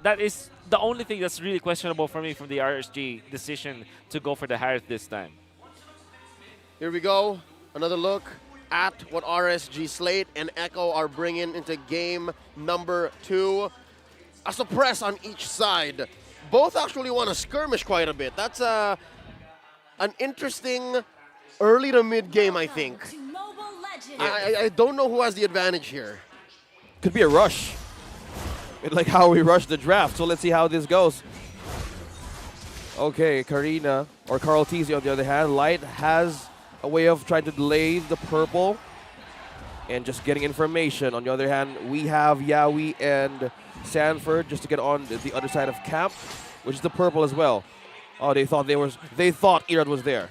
that is the only thing that's really questionable for me from the RSG decision to go for the Harith this time. Here we go. Another look at what RSG Slate and Echo are bringing into game number 2. A suppress on each side. Both actually want to skirmish quite a bit. That's an interesting early to mid game, I think. I don't know who has the advantage here. Could be a rush. Like how we rushed the draft. So let's see how this goes. Okay, Karina or Carl Tizzi on the other hand. Light has a way of trying to delay the purple and just getting information. On the other hand, we have Yawi and Sanford just to get on the other side of camp, which is the purple as well. Oh, they thought Irad was there.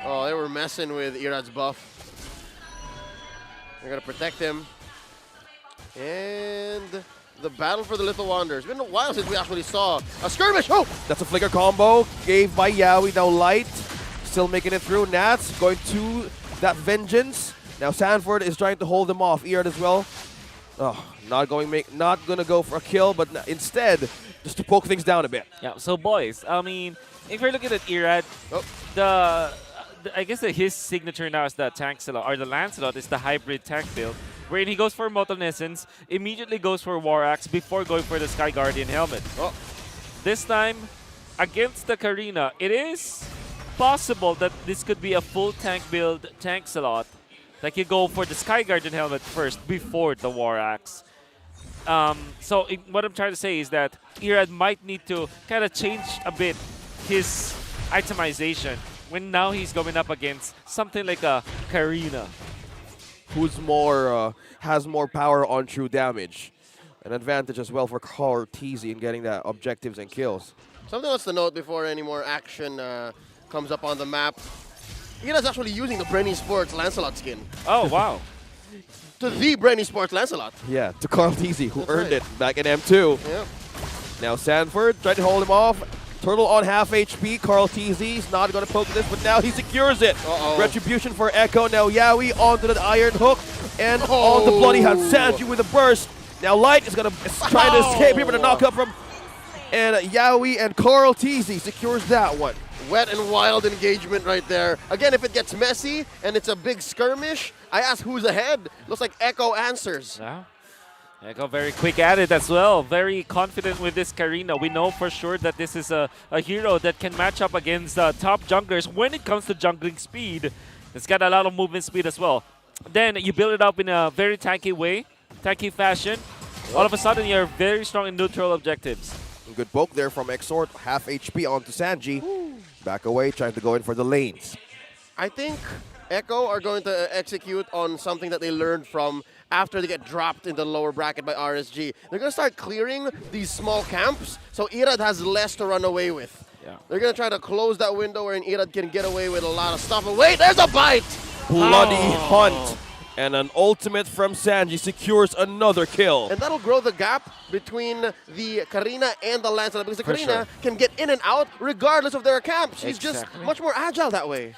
Oh, they were messing with Irad's buff. They're gonna protect him. And the battle for the Little Wanderers. It's been a while since we actually saw a skirmish. Oh! That's a flicker combo gave by Yawi. Now Light still making it through. Nats going to that vengeance. Now Sanford is trying to hold them off. Irad as well. Oh, not gonna go for a kill, but instead just to poke things down a bit. Yeah. So boys, I mean, if you're looking at Irad, I guess that his signature now is the Tanksalot, or the Lancelot is the hybrid tank build, wherein he goes for Molten Essence, immediately goes for War Axe before going for the Sky Guardian helmet. Oh. This time, against the Karina, it is possible that this could be a full tank build Tanksalot. Like you go for the Sky Guardian helmet first before the War Axe. What I'm trying to say is that Irad might need to kind of change a bit his itemization when now he's going up against something like a Karina, who's more has more power on true damage. An advantage as well for Cortese in getting that objectives and kills. Something else to note before any more action comes up on the map. Ira's actually using the Brainy Sports Lancelot skin. Oh, wow. To the Brainy Sports Lancelot. Yeah, to Cortese, who That's earned right. it back in M2. Yeah. Now Sanford trying to hold him off. Turtle on half HP. Carl TZ's not going to poke this, but now he secures it. Retribution for Echo. Now Yawi onto the Iron Hook. And on the bloody hand, Sanji with a burst. Now Light is going to try to escape here with a knockup from... And Yawi and Carl TZ secures that one. Wet and wild engagement right there. Again, if it gets messy and it's a big skirmish, I ask who's ahead. Looks like Echo answers. Yeah. Echo very quick at it as well. Very confident with this Karina. We know for sure that this is a hero that can match up against top junglers when it comes to jungling speed. It's got a lot of movement speed as well. Then you build it up in a very tanky way, tanky fashion. All of a sudden, you're very strong in neutral objectives. Good poke there from Exort. Half HP onto Sanji. Back away, trying to go in for the lanes. I think Echo are going to execute on something that they learned from after they get dropped in the lower bracket by RSG. They're going to start clearing these small camps so Irad has less to run away with. Yeah. They're going to try to close that window where Irad can get away with a lot of stuff. But wait, there's a bite! Bloody hunt. And an ultimate from Sanji secures another kill. And that'll grow the gap between the Karina and the Lancelot, because the Karina can get in and out regardless of their camp. She's just much more agile that way.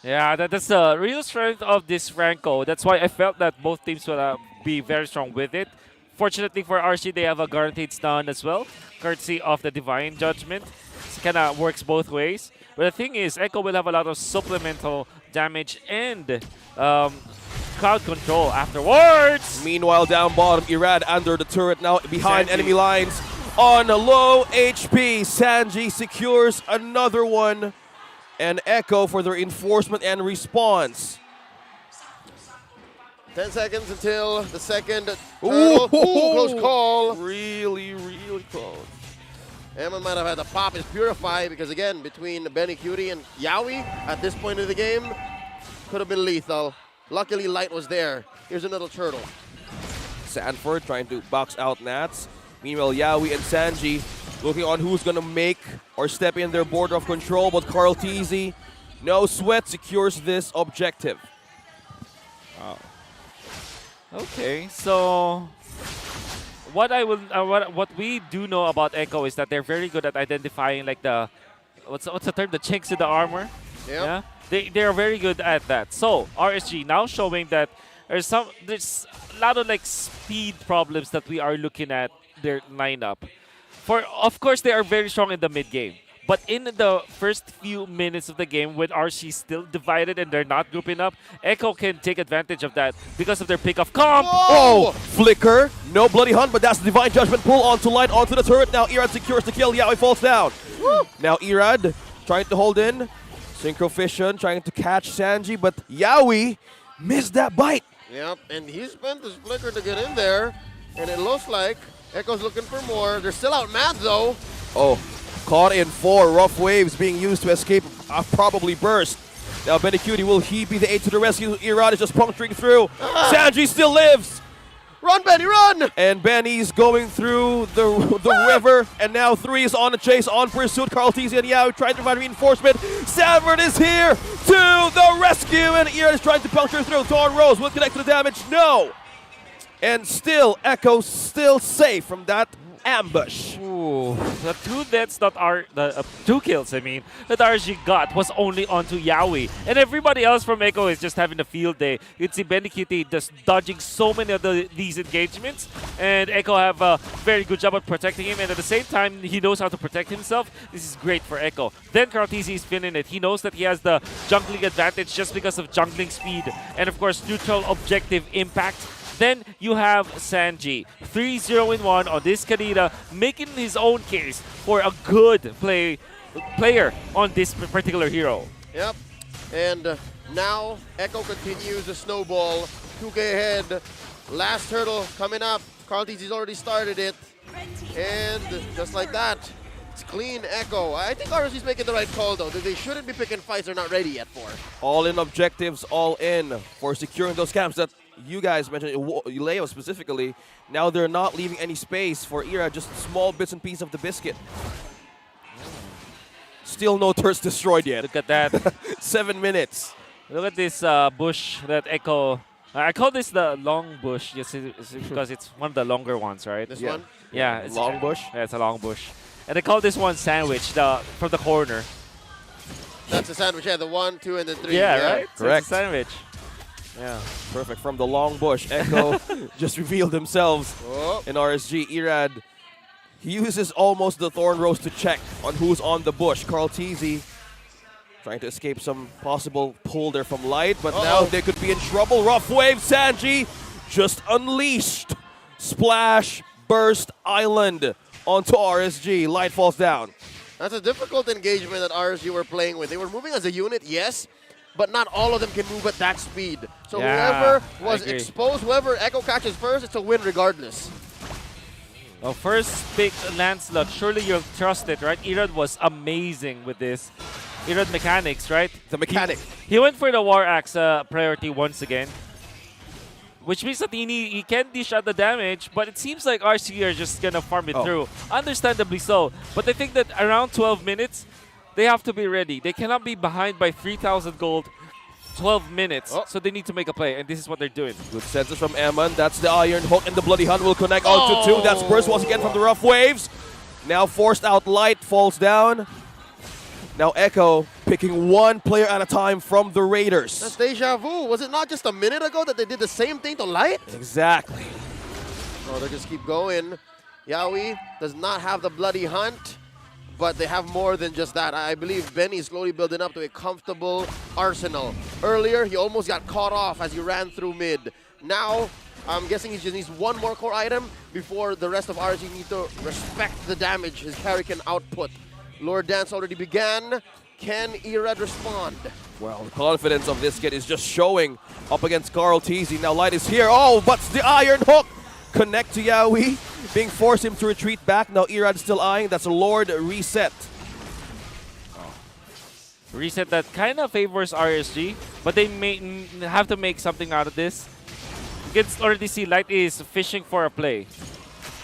Yeah, that's the real strength of this Franco. That's why I felt that both teams will be very strong with it. Fortunately for RC, they have a guaranteed stun as well, courtesy of the Divine Judgment. It kind of works both ways. But the thing is, Echo will have a lot of supplemental damage and crowd control afterwards. Meanwhile, down bottom, Irad under the turret now behind enemy lines. On low HP, Sanji secures another one. And Echo for their enforcement and response. 10 seconds until the second turtle. Close call. Really, really close. Emma might have had to pop his Purify because, again, between Benny Cutie and Yawi at this point of the game, could have been lethal. Luckily, Light was there. Here's another turtle. Sanford trying to box out Nats. Meanwhile, Yawi and Sanji looking on who's going to make or step in their border of control. But Carl Tizzi, no sweat, secures this objective. Wow. Okay, so what we do know about Echo is that they're very good at identifying like the what's the term, the chinks in the armor. Yeah. They are very good at that. So RSG now showing that there's a lot of like speed problems that we are looking at their lineup. Of course, they are very strong in the mid game. But in the first few minutes of the game, when RC is still divided and they're not grouping up, Echo can take advantage of that because of their pick-off comp. Oh, flicker. No bloody hunt, but that's the Divine Judgment pull onto light, onto the turret. Now Erad secures the kill. Yaoi falls down. Now Erad trying to hold in. Synchro Fission trying to catch Sanji, but Yaoi missed that bite. Yep, and he spent his flicker to get in there, and it looks like Echo's looking for more. They're still out mad though. Oh, caught in 4. Rough waves being used to escape a probably burst. Now Benny Cutie, will he be the aid to the rescue? Erad is just puncturing through. Sanji still lives. Run, Benny, run! And Benny's going through the river, and now 3 is on the chase, on pursuit. Carl TZ and Yao trying to provide reinforcement. Savard is here to the rescue, and Erad is trying to puncture through. Thorn Rose will connect to the damage. No! And still, Echo still safe from that ambush. Ooh, the 2 deaths that are the 2 kills, I mean, that RG got was only onto Yaoi, and everybody else from Echo is just having a field day. You can see Bendy Kitty just dodging so many of these engagements, and Echo have a very good job at protecting him, and at the same time, he knows how to protect himself. This is great for Echo. Then Karatizi is feeling it. He knows that he has the jungling advantage just because of jungling speed, and of course, neutral objective impact. Then you have Sanji, 3-0-1 on this Kadira, making his own case for a good player on this particular hero. Yep, and now Echo continues the snowball. 2K ahead, last hurdle coming up. Carl TZ's already started it, and just like that, it's clean Echo. I think RSG's making the right call though. They shouldn't be picking fights they're not ready yet for. All in objectives, all in for securing those camps that you guys mentioned, Leo specifically. Now they're not leaving any space for Erad, just small bits and pieces of the biscuit. Still no turrets destroyed yet. Look at that. 7 minutes. Look at this bush that Echo... I call this the long bush just because it's one of the longer ones, right? This one? Yeah. It's long bush? Yeah, it's a long bush. And I call this one sandwich from the corner. That's a sandwich, yeah, the 1, 2, and the 3. Yeah, right? So Correct. it's a sandwich. Yeah. Perfect. From the long bush, Echo just revealed themselves in RSG. Erad, he uses almost the Thorn Rose to check on who's on the bush. Carl TZ trying to escape some possible pull there from Light, but now they could be in trouble. Rough wave, Sanji just unleashed. Splash, burst, island onto RSG. Light falls down. That's a difficult engagement that RSG were playing with. They were moving as a unit, yes, but not all of them can move at that speed. So whoever was exposed, whoever Echo catches first, it's a win regardless. Well, first pick Lancelot, surely you'll trust it, right? Erad was amazing with this. Erad mechanics, right? The mechanic. He went for the War Axe priority once again. Which means that he can dish out the damage, but it seems like RC are just gonna farm it through. Understandably so. But I think that around 12 minutes, they have to be ready. They cannot be behind by 3,000 gold 12 minutes. So they need to make a play, and this is what they're doing. Good senses from Eman. That's the Iron Hook, and the Bloody Hunt will connect onto 2. That's burst once again from the Rough Waves. Now forced out Light, falls down. Now Echo picking 1 player at a time from the Raiders. That's deja vu. Was it not just a minute ago that they did the same thing to Light? Exactly. Oh, they just keep going. Yaoi does not have the Bloody Hunt, but they have more than just that. I believe Benny is slowly building up to a comfortable arsenal. Earlier, he almost got caught off as he ran through mid. Now, I'm guessing he just needs 1 more core item before the rest of RG need to respect the damage his carry can output. Lord Dance already began. Can Erad respond? Well, the confidence of this kid is just showing up against Carl TZ. Now Light is here. Oh, but the Iron Hook connect to Yaoi, being forced him to retreat back. Now Erad still eyeing. That's a Lord reset. Reset that kind of favors RSG, but they may have to make something out of this. You can already see Light is fishing for a play.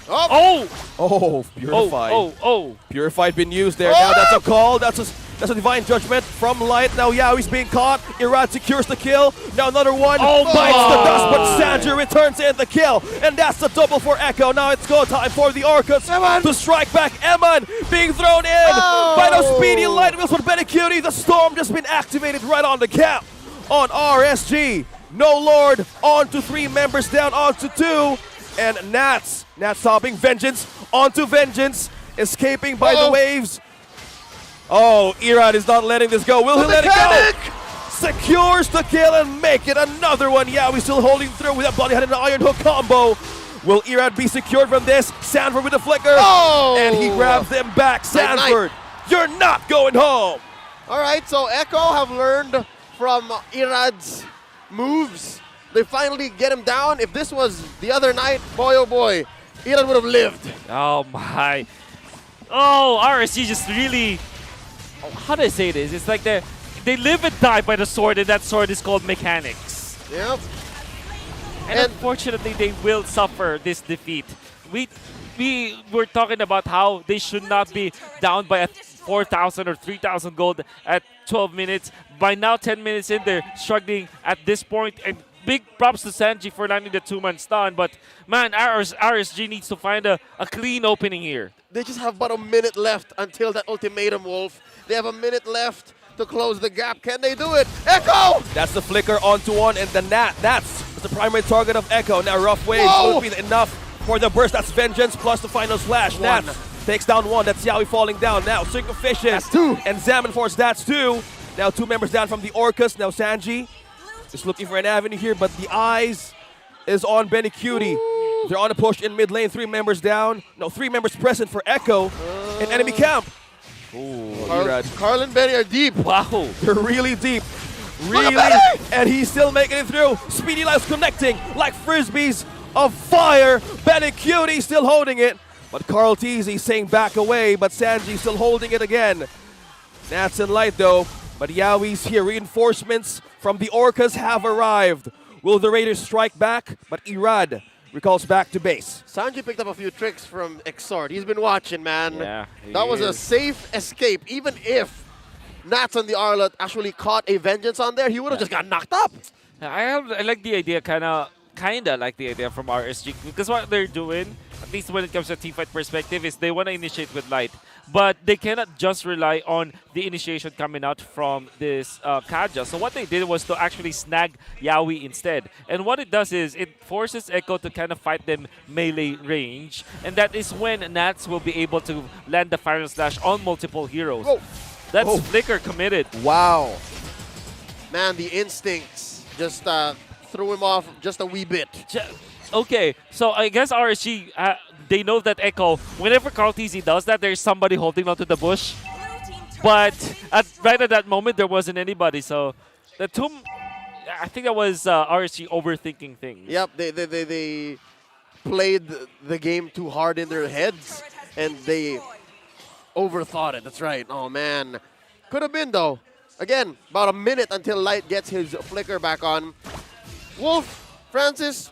Oh! Oh, Purified. Oh! Purified been used there. Now that's a call. That's a Divine Judgment from Light. Now Yaoi's being caught. Erad secures the kill. Now another one bites the dust, but Sanji returns in the kill. And that's the double for Echo. Now it's go time for the Orcus to strike back. Eman being thrown in by those speedy Light Wheels with Benecutie. The Storm just been activated right on the cap on RSG. No Lord, on to 3 members down, on to 2. And Nats stopping Vengeance onto Vengeance. escaping by the waves. Oh, Irad is not letting this go. Will he let it go? Secures the kill and make it another one. Yeah, we're still holding through with that body head and an iron hook combo. Will Irad be secured from this? Sanford with the flicker. Oh! And he grabs them back. Sanford, you're not going home. All right, so Echo have learned from Irad's moves. They finally get him down. If this was the other night, boy oh boy, Irad would have lived. Oh my. Oh, RSG just really, how do I say this? It's like they live and die by the sword, and that sword is called mechanics. Yep. And unfortunately, they will suffer this defeat. We were talking about how they should not be down by 4,000 or 3,000 gold at 12 minutes. By now, 10 minutes in, they're struggling at this point. And big props to Sanji for landing the 2-man stun. But man, RSG needs to find a clean opening here. They just have about a minute left until that ultimatum, Wolf. They have a minute left to close the gap. Can they do it? Echo! That's the flicker onto one, and the Nats is the primary target of Echo. Now rough waves will be enough for the burst. That's Vengeance plus the final slash. Nats takes down one. That's Yaoi falling down. Now Sync of Fishes. That's two. And Zaman force that's two. Now 2 members down from the Orcus. Now Sanji is looking for an avenue here, but the eyes is on Benny Cutie. They're on a push in mid lane. 3 members down. No, 3 members present for Echo in enemy camp. Carl and Benny are deep. Wow, they're really deep. Really, and he's still making it through. Speedy Lives connecting like frisbees of fire. Benny Cutie still holding it, but Carl TZ saying back away, but Sanji still holding it again. Nats and Light though, but Yaoi's here. Reinforcements from the Orcas have arrived. Will the Raiders strike back? But Irad recalls back to base. Sanji picked up a few tricks from Exort. He's been watching, man. Yeah, that was a safe escape. Even if Nats on the Arlot actually caught a Vengeance on there, he would have just got knocked up. I like the idea, kind of like the idea from RSG, because what they're doing, at least when it comes to a teamfight perspective, is they want to initiate with Light. But they cannot just rely on the initiation coming out from this Kaja. So what they did was to actually snag Yaoi instead. And what it does is it forces Echo to kind of fight them melee range. And that is when Nats will be able to land the Final Slash on multiple heroes. Oh. That's Flicker committed. Wow. Man, the instincts just threw him off just a wee bit. Okay, so I guess RSG, they know that Echo, whenever Carl TZ does that, there's somebody holding onto the bush. But right at that moment, there wasn't anybody. So the Tomb, I think that was RSG overthinking things. Yep, they played the game too hard in their heads, and they overthought it. That's right. Oh, man. Could have been, though. Again, about a minute until Light gets his flicker back on. Wolf, Francis,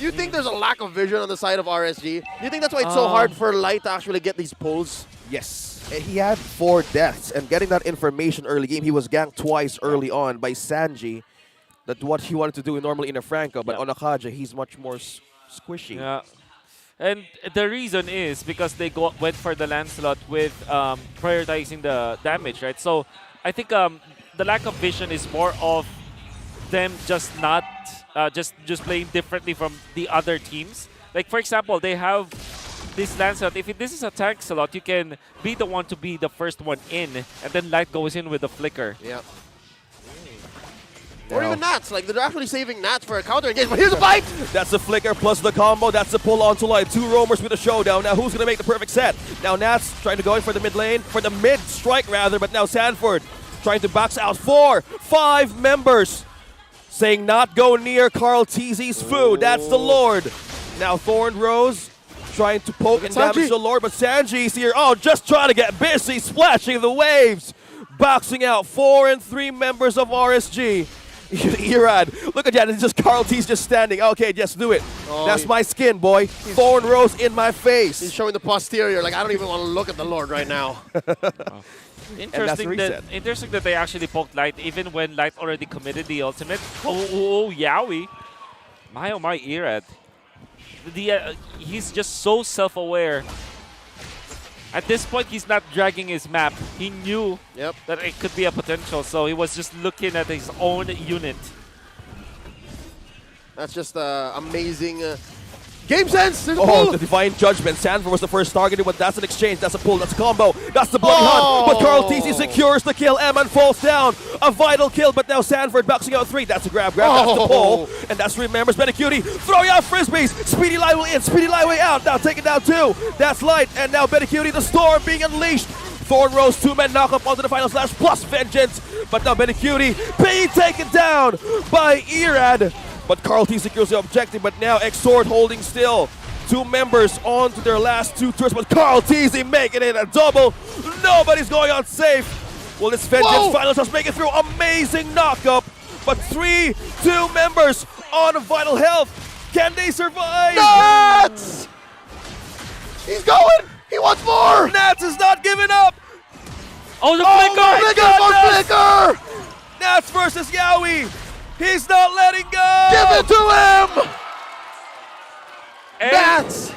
you think there's a lack of vision on the side of RSG? You think that's why it's so hard for Light to actually get these pulls? Yes. He had 4 deaths, and getting that information early game, he was ganked twice early on by Sanji. That's what he wanted to do normally in a Franco, but on a Kaja, he's much more squishy. Yeah. And the reason is because they went for the Lancelot with prioritizing the damage, right? So I think the lack of vision is more of them just not just playing differently from the other teams. Like for example, they have this Lancelot. If this is a tank slot, you can be the one to be the first one in, and then Light goes in with the flicker. Yeah. Or even Nats, like they're actually saving Nats for a counter engage, but here's a bite! That's a flicker plus the combo, that's the pull onto Light. 2 roamers with a showdown. Now who's gonna make the perfect set? Now Nats trying to go in for the mid lane, for the mid strike rather, but now Sanford trying to box out 4, 5 members. Saying not go near Carl TZ's food. That's the Lord. Now Thorn Rose trying to poke and damage the Lord, but Sanji's here. Oh, just trying to get busy, splashing the waves. Boxing out 4 and 3 members of RSG. Irad, look at that, it's just Carl T's just standing. Okay, just do it. Oh, that's my skin, boy. Thorn Rose in my face. He's showing the posterior, like I don't even want to look at the Lord right now. Interesting that they actually poked Light even when Light already committed the ultimate. Oh, Yaoi. My oh my, Irad. He's just so self-aware. At this point, he's not dragging his map. He knew that it could be a potential, so he was just looking at his own unit. That's just amazing Game sense. There's a Oh, pull. the divine judgment. Sanford was the first targeted, but that's an exchange. That's a pull. That's a combo. That's the bloody hunt. But Carl TC secures the kill. Eman falls down. A vital kill, but now Sanford boxing out 3. That's a grab. That's the pull. And that's remembers Benecutie throwing out frisbees. Speedy Lightway in. Speedy Lightway out. Now taking down 2. That's Light. And now Benecutie, the storm being unleashed. Thorn Rose 2-man knockup onto the final slash plus vengeance. But now Benecutie being taken down by Erad. But Carl T secures the objective, but now Exort holding still. 2 members on to their last 2 turns, but Carl Teasy making it a double. Nobody's going on safe. Will this Vengeance final just make it through? Amazing knockup, but 2 members on vital health. Can they survive? Nats! He's going! He wants more! Nats is not giving up. Oh, the Flicker! flicker! Nats versus Yowie. He's not letting go. Give it to him! And Nats!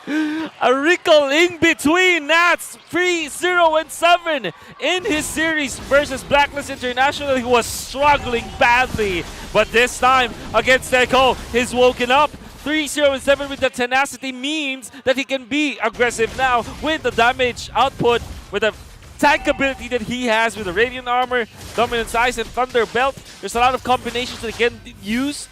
a recall in between Nats 3-0-7 in his series versus Blacklist International, who was struggling badly. But this time against Echo, he's woken up. 3-0-7 with the tenacity means that he can be aggressive now with the damage output, with the tank ability that he has with the Radiant Armor, Dominant Size, and Thunder Belt. There's a lot of combinations that he can use.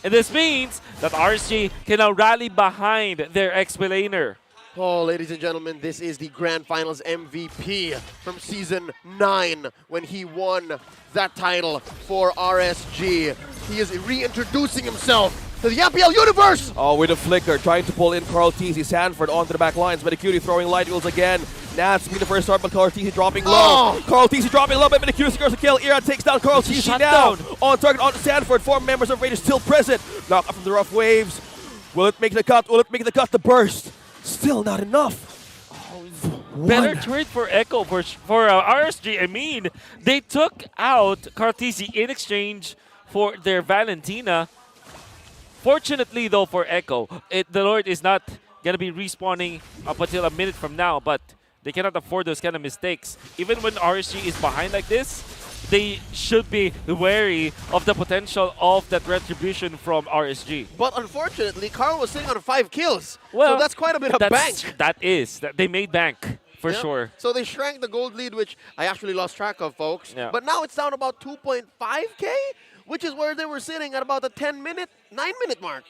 And this means that RSG can now rally behind their X-Laner. Oh, ladies and gentlemen, this is the Grand Finals MVP from Season 9 when he won that title for RSG. He is reintroducing himself to the Mpl universe! Oh, with a flicker, trying to pull in Carl Teasy. Sanford onto the back lines. Benecutie throwing light wheels again. Nats being the first start, but Carl Teasy dropping low. Carl Teasy dropping low, but Benecutie secures the kill. Erad takes down Carl Teasy now. On target, on Sanford. 4 members of Raiders still present. Knock up from the rough waves. Will it make the cut? Will it make the cut to burst? Still not enough. Better trade for Echo for RSG. I mean, they took out Cartesi in exchange for their Valentina. Fortunately, though, for Echo, the Lord is not going to be respawning up until a minute from now, but they cannot afford those kind of mistakes. Even when RSG is behind like this, they should be wary of the potential of that retribution from RSG. But unfortunately, Carl was sitting on 5 kills. Well, so that's quite a bit of bank. They made bank, for Yeah. sure. So they shrank the gold lead, which I actually lost track of, folks. Yeah. But now it's down about 2.5K, which is where they were sitting at about the 9-minute mark.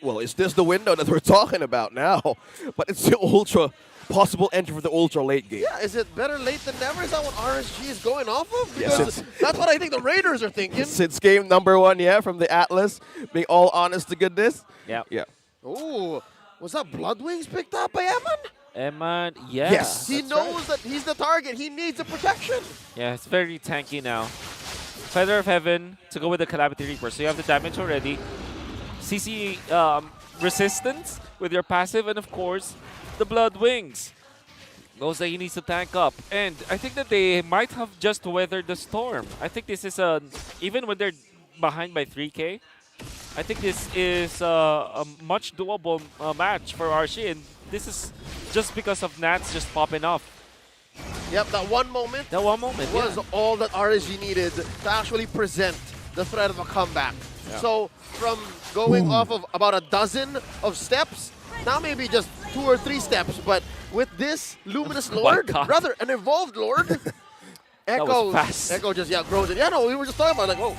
Well, is this the window that we're talking about now? But it's the ultra possible entry for the ultra late game. Yeah, is it better late than never? Is that what RSG is going off of? Yes, Because that's what I think the Raiders are thinking. Since game #1, yeah, from the Atlas, being all honest to goodness. Yeah. Yeah. Ooh, was that Blood Wings picked up by Eman? Eman, yeah. Yes. He that's knows right. that he's the target. He needs the protection. Yeah, it's very tanky now. Feather of Heaven to go with the Calamity Reaper. So you have the damage already. CC resistance with your passive, and of course, the Blood Wings. Knows that he needs to tank up. And I think that they might have just weathered the storm. I think this is even when they're behind by 3K, I think this is a much doable match for RSG. And this is just because of Nats just popping off. Yep, that one moment That one moment, was yeah. all that RSG needed to actually present the threat of a comeback. Yeah. So from going off of about a dozen of steps, now maybe just 2 or 3 steps, but with this Luminous Lord, God. rather an evolved Lord, was fast. Echo just grows it. Yeah, no, we were just talking about like, whoa.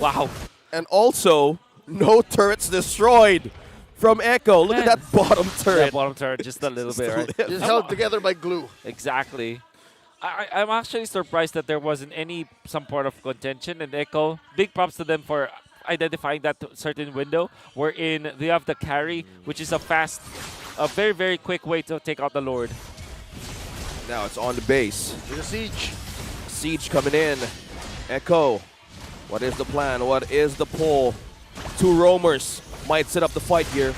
Wow. And also, no turrets destroyed from Echo. Look at Man. that bottom Yeah, turret. bottom turret just a little bit, right? Just held together by glue. Exactly. I'm actually surprised that there wasn't some part of contention, and Echo, big props to them for identifying that certain window wherein they have the carry, which is a very, very quick way to take out the Lord. Now it's on the base. There's a siege. Siege coming in. Echo. What is the plan? What is the pull? 2 roamers might set up the fight here.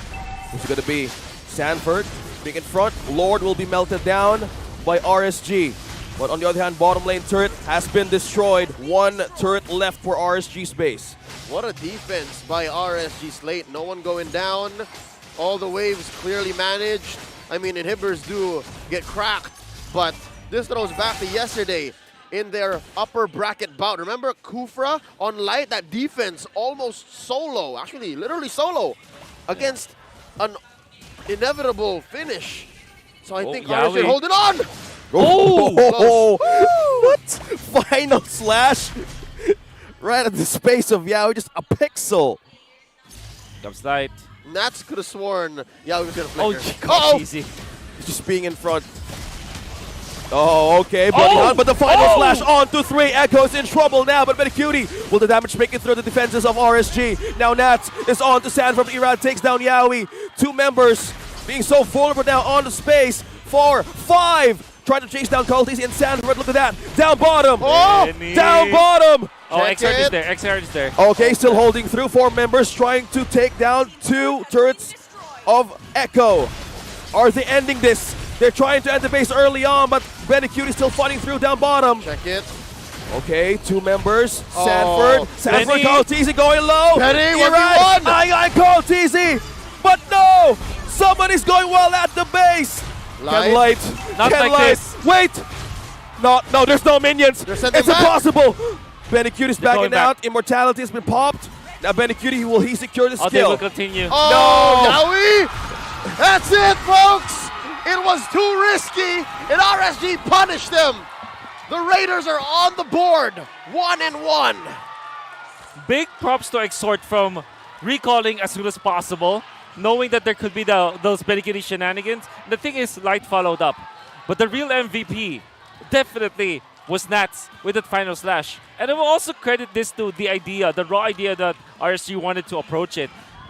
Who's it going to be? Sanford being in front. Lord will be melted down by RSG. But on the other hand, bottom lane turret has been destroyed. 1 turret left for RSG's base. What a defense by RSG Slate. No one going down. All the waves clearly managed. I mean, inhibitors do get cracked, but this throws back to yesterday in their upper bracket bout. Remember Kufra on light? That defense almost solo, actually literally solo, against an inevitable finish. So I think Yawi. RSG hold it on. Oh! What? Final slash right at the space of Yawi, just a pixel. Comes light. Nats could have sworn Yawi was gonna Oh, flicker. God, easy. He's just being in front. Oh, okay, but the final slash on to 3. Echo's in trouble now, but Medicutie will the damage make it through the defenses of RSG. Now Nats is on to Sanford. Irad takes down Yawi. 2 members being so vulnerable now on the space. 4, 5, trying to chase down Culties and Sanford. Look at that, down bottom. Oh, down bottom. Oh, Check XR is it. there. XR is there. Okay, still holding through. 4 members trying to take down 2 turrets of Echo. Are they ending this? They're trying to end the base early on, but Medicutie still fighting through down bottom. Check it. Okay, 2 members. Oh, Sanford Penny. Culties going low. Penny, Irad, 1v1. I Culties. But no! Somebody's going well at the base. Light. Can Light. Not Can like Light. this. Wait! No, there's no minions. They're sending It's back. impossible. Medicutie's They're backing going back. out. Immortality has been popped. Now Medicutie, will he secure the Oh, they will skill? continue. Oh, Yawi! That's it, folks! It was too risky, and RSG punished them. The Raiders are on the board, 1-1. Big props to Exhort from recalling as soon as possible, knowing that there could be those Medicutie shenanigans. The thing is, Light followed up. But the real MVP definitely was Nats with that final slash. And I will also credit this to the raw idea that RSG wanted to approach it.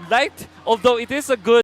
Light, although it is a good